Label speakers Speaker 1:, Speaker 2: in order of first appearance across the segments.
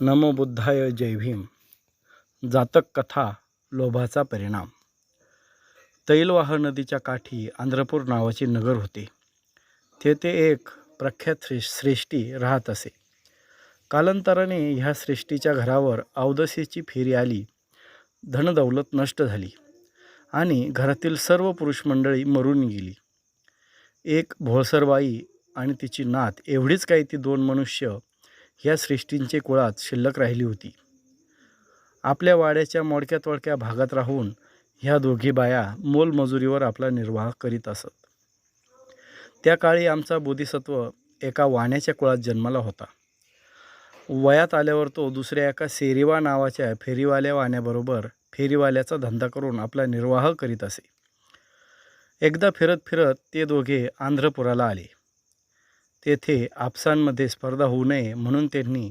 Speaker 1: नमो बुद्धाय जय भीम. जातक कथा लोभाचा परिणाम. तैलवाह नदीच्या काठी आंध्रपूर नावाचे नगर होते. तेथे एक प्रख्यात श्रेष्ठी राहत असे. कालांतराने ह्या श्रेष्ठीच्या घरावर अवदसेची फेरी आली. धनदौलत नष्ट झाली आणि घरातील सर्व पुरुष मंडळी मरून गेली. एक भोळसरबाई आणि तिची नात एवढीच काही ती दोन मनुष्य ह्या श्रेष्ठींचे कुळात शिल्लक राहिली होती. आपल्या वाड्याच्या मोडक्या तोडक्या भागात राहून ह्या दोघी बाया मोलमजुरीवर आपला निर्वाह करीत असत. त्या काळी आमचा बोधिसत्व एका वाण्याच्या कुळात जन्माला होता. वयात आल्यावर तो दुसऱ्या एका सेरिवा नावाच्या फेरीवाल्या वाण्याबरोबर फेरीवाल्याचा धंदा करून आपला निर्वाह करीत असे. एकदा फिरत फिरत ते दोघे आंध्रपुराला आले. तेथे आपसांमध्ये स्पर्धा होऊ नये म्हणून त्यांनी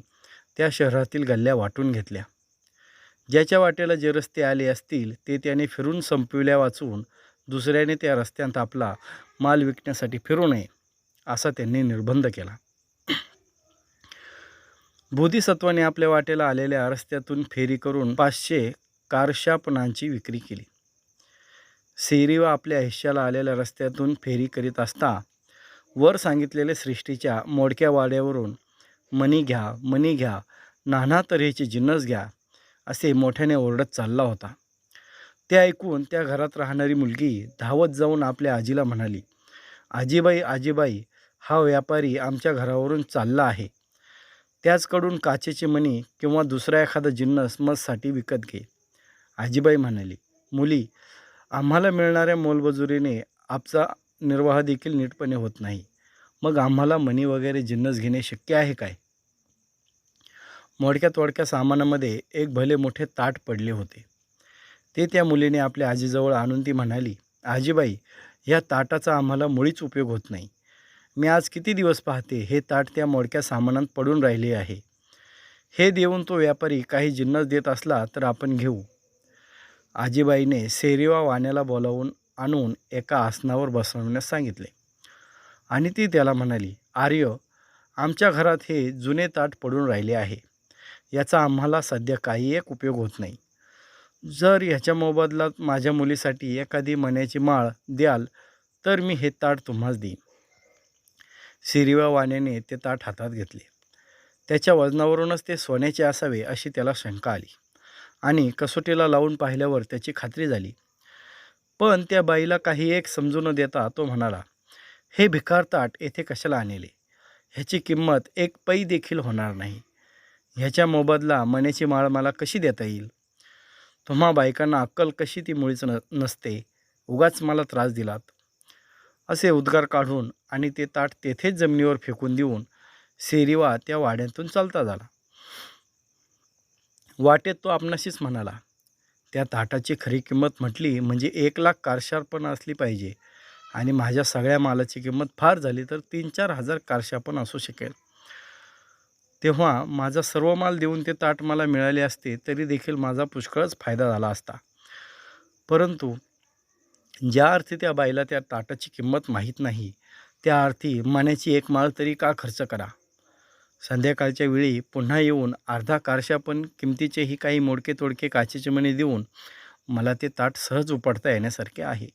Speaker 1: त्या शहरातील गल्ल्या वाटून घेतल्या. ज्याच्या वाटेला जे रस्ते आले असतील ते त्याने फिरून संपविल्या वाचून दुसऱ्याने त्या रस्त्यात आपला माल विकण्यासाठी फिरू नये असा त्यांनी निर्बंध केला. बोधिसत्वाने आपल्या वाटेला आलेल्या रस्त्यातून फेरी करून 500 कारशापनांची विक्री केली. सेरीवा आपल्या हिश्श्याला आलेल्या रस्त्यातून फेरी करीत असता वर सांगितलेल्या सृष्टीच्या मोडक्या वाड्यावरून मणी घ्या, नाना तऱ्हेचे जिन्नस घ्या असे मोठ्याने ओरडत चालला होता. ते ऐकून त्या घरात राहणारी मुलगी धावत जाऊन आपल्या आजीला म्हणाली, आजीबाई, हा व्यापारी आमच्या घरावरून चालला आहे. त्याचकडून काचेचे मणी किंवा दुसरा एखादा जिन्नस मजसाठी विकत घे. आजीबाई म्हणाली, मुली, आम्हाला मिळणाऱ्या मोलमजुरीने आमचा निर्वाह देखील नीटपणे होत नाही. मग आम्हाला मणी वगैरे जिन्नस घेणे शक्य आहे काय? मोडक्या तोडक्या सामानामध्ये एक भले मोठे ताट पडले होते. ते त्या मुलीने आपल्या आजीजवळ आणून ती म्हणाली, आजीबाई, ह्या ताटाचा आम्हाला मुळीच उपयोग होत नाही. मी आज किती दिवस पाहते हे ताट त्या मोडक्या सामानात पडून राहिले आहे. हे देऊन तो व्यापारी काही जिन्नस देत असला तर आपण घेऊ. आजीबाईने सेरीवा वाण्याला बोलावून आणून एका आसनावर बसवण्यास सांगितले आणि ती त्याला म्हणाली, आर्य, आमच्या घरात हे जुने ताट पडून राहिले आहे. याचा आम्हाला सध्या काही एक उपयोग होत नाही. जर ह्याच्या मोबदल्यात माझ्या मुलीसाठी एखादी मण्याची माळ द्याल तर मी हे ताट तुम्हास देईन. सेरीवा वाण्याने ते ताट हातात घेतले. त्याच्या वजनावरूनच ते सोन्याचे असावे अशी त्याला शंका आली आणि कसोटीला लावून पाहिल्यावर त्याची खात्री झाली. पण त्या बाईला काही एक समजू न देता तो म्हणाला, हे भिकार ताट येथे कशाला आणले? ह्याची किंमत एक पै देखील होणार नाही. ह्याच्या मोबदला मण्याची माळ मला कशी देता येईल? तुम्हा बायकांना अक्कल कशी ती मुळीच नसते. उगाच मला त्रास दिलात. असे उद्गार काढून आणि ते ताट तेथेच जमिनीवर फेकून देऊन सेरीवा त्या वाड्यातून चालता झाला. वाटेत तो आपणाशीच म्हणाला, त्या ताटाची खरी किंमत म्हटली म्हणजे 1,00,000 कारशापण असली पाहिजे आणि माझ्या सगळ्या मालाची किंमत फार झाली तर 3-4 हजार कारशापण असू शकेल. तेव्हा माझा सर्व माल देऊन ते ताट मला मिळाले असते तरी देखील माझा पुष्कळच फायदा झाला असता. परंतु ज्या अर्थी त्या बाईला त्या ताटाची किंमत माहीत नाही त्या अर्थी मण्याची एक माळ तरी का खर्च करा? संध्याकाळच्या वेळी पुन्हा येऊन अर्धा कारशापण किमतीचेही काही मोडके तोडके काचेचे मणी देऊन मला ते ताट सहज उपटता येण्यासारखे आहे.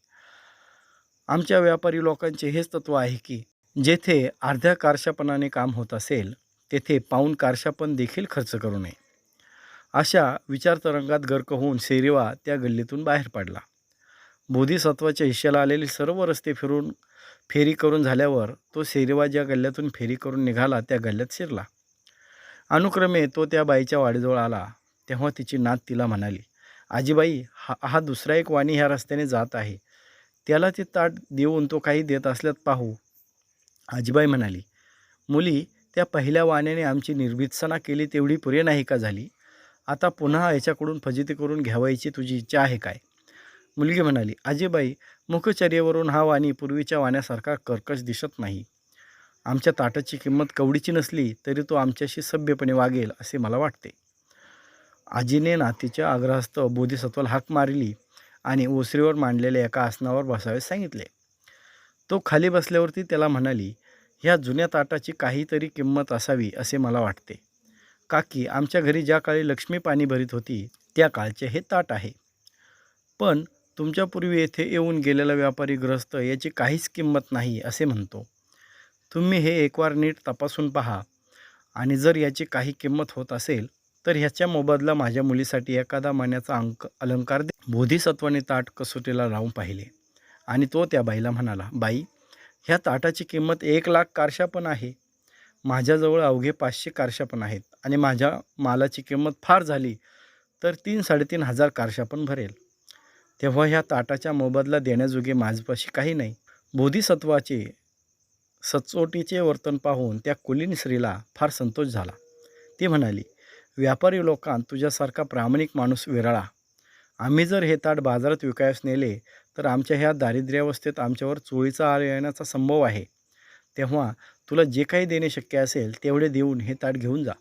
Speaker 1: आमच्या व्यापारी लोकांचे हेच तत्व आहे की जेथे अर्ध्या कारशापणाने काम होत असेल तेथे पाऊण कारशापण देखील खर्च करू नये. अशा विचारतरंगात गर्क होऊन सेरीवा त्या गल्लीतून बाहेर पडला. बोधिसत्वाच्या हिश्श्याला आलेले सर्व रस्ते फेरी करून झाल्यावर तो सेरीवा ज्या गल्ल्यातून फेरी करून निघाला त्या गल्ल्यात शिरला. अनुक्रमे तो त्या बाईच्या वाडीजवळ आला तेव्हा तिची नात तिला म्हणाली, आजीबाई, हा दुसरा एक वाणी ह्या रस्त्याने जात आहे. त्याला ते ताट देऊन तो काही देत असल्यात पाहू. आजीबाई म्हणाली, मुली, त्या पहिल्या वाण्याने आमची निर्भीत्सना केली तेवढी पुरे नाही का झाली? आता पुन्हा याच्याकडून फजिती करून घ्यावायची तुझी इच्छा आहे काय? मुलगी म्हणाली, आजीबाई, मुखचर्येवरून हा वाणी पूर्वीच्या वाण्यासारखा कर्कश दिसत नाही. आमच्या ताटाची किंमत कवडीची नसली तरी तो आमच्याशी सभ्यपणे वागेल असे मला वाटते. आजीने नातीच्या आग्रहास्तव बोधिसत्वाला हाक मारली आणि ओसरीवर मांडलेल्या एका आसनावर बसावेस सांगितले. तो खाली बसल्यावरती त्याला म्हणाली, ह्या जुन्या ताटाची काहीतरी किंमत असावी असे मला वाटते. काकी आमच्या घरी ज्या काळी लक्ष्मी पाणी भरीत होती त्या काळचे हे ताट आहे. पण तुमच्यापूर्वी येथे येऊन गेलेला व्यापारी ग्रस्त याची काहीच किंमत नाही असे म्हणतो. तुम्ही हे एकवार नीट तपासून पहा आणि जर याची काही किंमत होत असेल तर ह्याच्या मोबदला माझ्या मुलीसाठी एखादा मान्याचा अलंकार दे. बोधिसत्वाने ताट कसोटीला लावून पाहिले आणि तो त्या बाईला म्हणाला, बाई, ह्या ताटाची किंमत 1,00,000 कारशा पण आहे. माझ्याजवळ अवघे 500 कारशा पण आहेत आणि माझ्या मालाची किंमत फार झाली तर 3,000-3,500 कारशा पण भरेल. तेव्हा ह्या ताटाच्या मोबदला देण्याजोगे माझ्यापाशी काही नाही. बोधिसत्वाचे सचोटीचे वर्तन पाहून त्या कुलीन स्त्रीला फार संतोष झाला. ती म्हणाली, व्यापारी लोकांत तुझ्यासारखा प्रामाणिक माणूस विरळा. आम्ही जर हे ताट बाजारात विकायस नेले तर आमच्या ह्या दारिद्र्यावस्थेत आमच्यावर चोळीचा आळ येण्याचा संभव आहे. तेव्हा तुला जे काही देणे शक्य असेल तेवढे देऊन हे ताट घेऊन जा.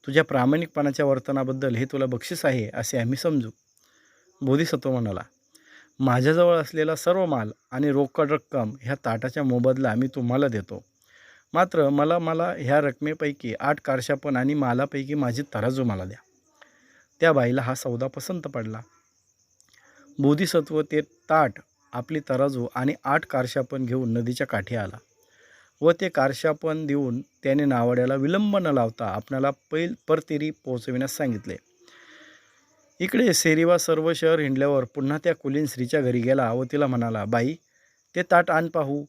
Speaker 1: तुझ्या प्रामाणिकपणाच्या वर्तनाबद्दल हे तुला बक्षीस आहे असे आम्ही समजू. बोधिसत्व म्हणाला, माझ्याजवळ असलेला सर्व माल आणि रोकड रक्कम ह्या ताटाच्या मोबदला मी तुम्हाला देतो. मात्र मला ह्या रकमेपैकी 8 कारशापण आणि मालापैकी माझी तराजू मला द्या. त्या बाईला हा सौदा पसंत पडला. बोधिसत्व ते ताट, आपली तराजू आणि 8 कारशापण घेऊन नदीच्या काठी आला व ते कारशापण देऊन त्याने नावाड्याला विलंब न लावता आपणाला परतीरी पोहोचविण्यास सांगितले. इकडे सेरीवा सर्व शहर हिंडल्यावर पुन्हा त्या कुलीन स्त्रीच्या घरी गेला व तिला म्हणाला, बाई, ते ताट आण पाहू.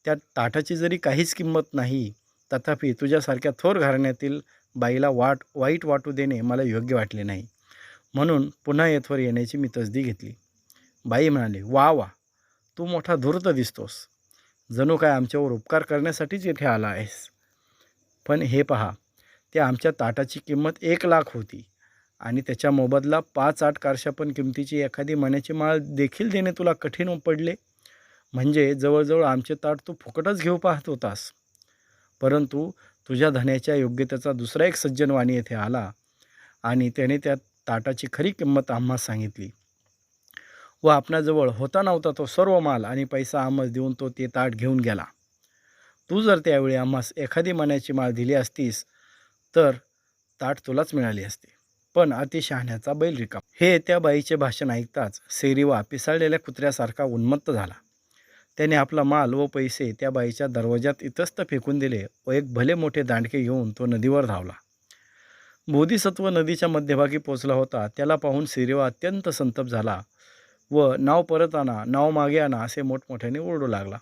Speaker 1: त्या ताटाची जरी काहीच किंमत नाही तथापि तुझ्यासारख्या थोर घराण्यातील बाईला वाईट वाटू देणे मला योग्य वाटले नाही, म्हणून पुन्हा येथवर येण्याची मी तसदी घेतली. बाई म्हणाली, वा वा, तू मोठा धूर्त दिसतोस. जणू काय आमच्यावर उपकार करण्यासाठीच येथे आला आहेस. पण हे पहा, त्या आमच्या ताटाची किंमत 1,00,000 होती आणि त्याच्या मोबदला 5-8 कारशापण किमतीची एखादी मण्याची माळ देखील देणे तुला कठीण पडले. म्हणजे जवळजवळ आमचे ताट तू फुकटच घेऊ पाहत होतास. परंतु तुझ्या धन्याच्या योग्यतेचा दुसरा एक सज्जन वाणी येथे आला आणि त्याने त्या ताटाची खरी किंमत आम्हास सांगितली व आपणाजवळ होता नव्हता तो सर्व माल आणि पैसा आम्हास देऊन तो ते ताट घेऊन गेला. तू जर त्यावेळी आम्हास एखादी मण्याची माळ दिली असतीस तर ताट तुलाच मिळाली असते. पण अतिशहाण्याचा बैल रिकाम. हे त्या बाईचे भाषण ऐकताच सेरीवा पिसाळलेल्या कुत्र्यासारखा उन्मत्त झाला. त्याने आपला माल व पैसे त्या बाईच्या दरवाजात इतस्त फेकून दिले व एक भले मोठे दांडके घेऊन तो नदीवर धावला. बोधिसत्व नदीच्या मध्यभागी पोचला होता. त्याला पाहून सेरीवा अत्यंत संतप्त झाला व नाव परत आणा, नाव मागे आणा असे मोठमोठ्याने ओरडू लागला.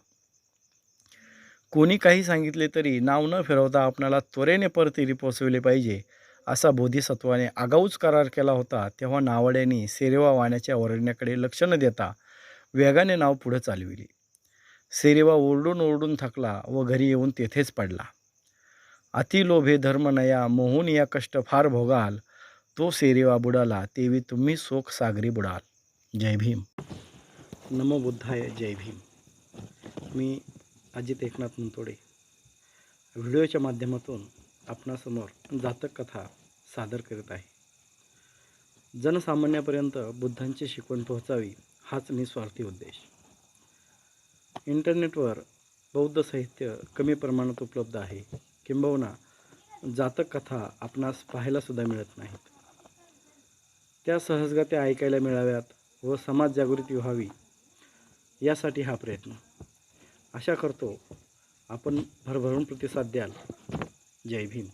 Speaker 1: कोणी काही सांगितले तरी नाव न फिरवता आपणाला त्वरेने परतीरी पोचविले पाहिजे असा बोधिसत्वाने आगाऊच करार केला होता. तेव्हा नावड्याने सेरीवा वाण्याच्या ओरडण्याकडे लक्ष न देता वेगाने नाव पुढे चालविली. सेरीवा ओरडून ओरडून थकला व घरी येऊन तेथेच पडला. अति लोभे धर्म नया, मोहून या कष्ट फार भोगाल. तो सेरीवा बुडाला, तेवी तुम्ही शोक सागरी बुडाल. जय भीम. नमो बुद्धाय. जय भीम. मी अजित एकनाथ मुंतोडे व्हिडिओच्या माध्यमातून आपणासमोर जातक कथा सादर करत आहे. जनसामान्यापर्यंत बुद्धांची शिकवण पोहोचावी हाच निस्वार्थी उद्देश. इंटरनेटवर बौद्ध साहित्य कमी प्रमाणात उपलब्ध आहे, किंबहुना जातक कथा आपणास पाहायलासुद्धा मिळत नाहीत. त्या सहजगत्या ऐकायला मिळाव्यात व समाज जागृती व्हावी यासाठी हा प्रयत्न. आशा करतो आपण भरभरून प्रतिसाद द्याल. जय भीम.